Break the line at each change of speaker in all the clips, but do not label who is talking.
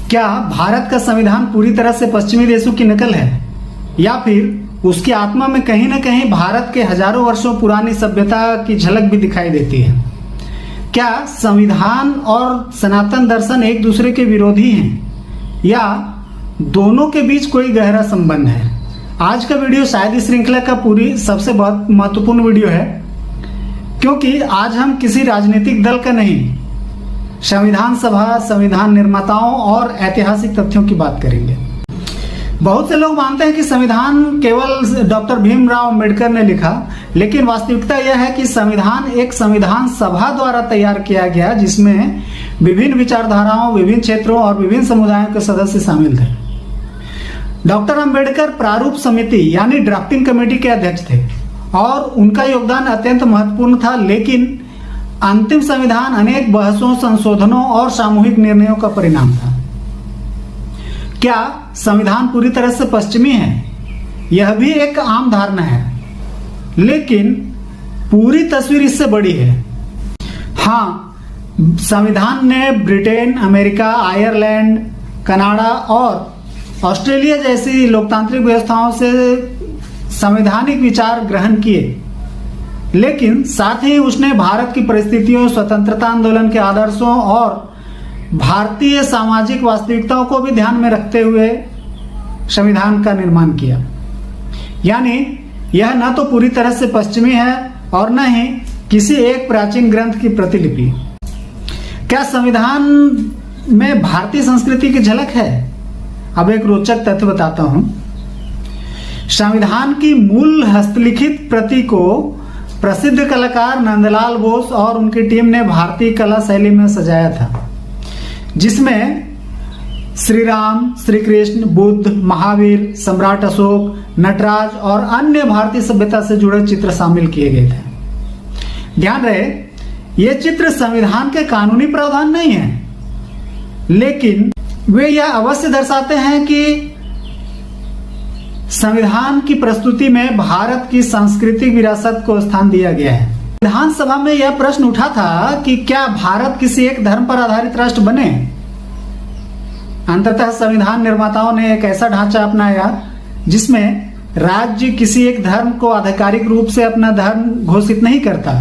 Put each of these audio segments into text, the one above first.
क्या भारत का संविधान पूरी तरह से पश्चिमी देशों की नकल है या फिर उसकी आत्मा में कहीं ना कहीं भारत के हजारों वर्षों पुरानी सभ्यता की झलक भी दिखाई देती है? क्या संविधान और सनातन दर्शन एक दूसरे के विरोधी हैं या दोनों के बीच कोई गहरा संबंध है? आज का वीडियो शायद इस श्रृंखला का पूरी सबसे बहुत महत्वपूर्ण वीडियो है, क्योंकि आज हम किसी राजनीतिक दल का नहीं, संविधान सभा, संविधान निर्माताओं और ऐतिहासिक तथ्यों की बात करेंगे। बहुत से लोग मानते हैं कि संविधान केवल डॉक्टर भीमराव अंबेडकर ने लिखा, लेकिन वास्तविकता यह है कि संविधान एक संविधान सभा द्वारा तैयार किया गया, जिसमें विभिन्न विचारधाराओं, विभिन्न क्षेत्रों और विभिन्न समुदायों के सदस्य शामिल थे। डॉक्टर अंबेडकर प्रारूप समिति यानी ड्राफ्टिंग कमेटी के अध्यक्ष थे और उनका योगदान अत्यंत महत्वपूर्ण था, लेकिन अंतिम संविधान अनेक बहसों, संशोधनों और सामूहिक निर्णयों का परिणाम था। क्या संविधान पूरी तरह से पश्चिमी है? यह भी एक आम धारणा है, लेकिन पूरी तस्वीर इससे बड़ी है। हाँ, संविधान ने ब्रिटेन, अमेरिका, आयरलैंड, कनाडा और ऑस्ट्रेलिया जैसी लोकतांत्रिक व्यवस्थाओं से संवैधानिक विचार ग्रहण किए, लेकिन साथ ही उसने भारत की परिस्थितियों, स्वतंत्रता आंदोलन के आदर्शों और भारतीय सामाजिक वास्तविकताओं को भी ध्यान में रखते हुए संविधान का निर्माण किया। यानी यह न तो पूरी तरह से पश्चिमी है और न ही किसी एक प्राचीन ग्रंथ की प्रतिलिपि। क्या संविधान में भारतीय संस्कृति की झलक है? अब एक रोचक तथ्य बताता हूं। संविधान की मूल हस्तलिखित प्रति को प्रसिद्ध कलाकार नंदलाल बोस और उनकी टीम ने भारतीय कला शैली में सजाया था, जिसमें श्री राम, श्री कृष्ण, बुद्ध, महावीर, सम्राट अशोक, नटराज और अन्य भारतीय सभ्यता से जुड़े चित्र शामिल किए गए थे। ध्यान रहे, ये चित्र संविधान के कानूनी प्रावधान नहीं है, लेकिन वे यह अवश्य दर्शाते हैं कि संविधान की प्रस्तुति में भारत की सांस्कृतिक विरासत को स्थान दिया गया है। विधानसभा में यह प्रश्न उठा था कि क्या भारत किसी एक धर्म पर आधारित राष्ट्र बने? अंततः संविधान निर्माताओं ने एक ऐसा ढांचा अपनाया जिसमें राज्य किसी एक धर्म को आधिकारिक रूप से अपना धर्म घोषित नहीं करता,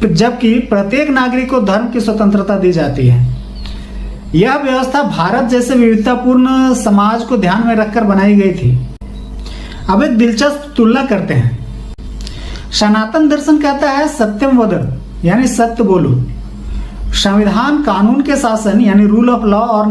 जबकि प्रत्येक नागरिक को धर्म की स्वतंत्रता दी जाती है। यह व्यवस्था भारत जैसे विविधतापूर्ण समाज को ध्यान में रखकर बनाई गई थी। अब एक दिलचस्प तुलना करते हैं। सनातन दर्शन कहता है सत्यम वद, यानी सत्य बोलो। संविधान कानून के शासन यानी रूल ऑफ लॉ और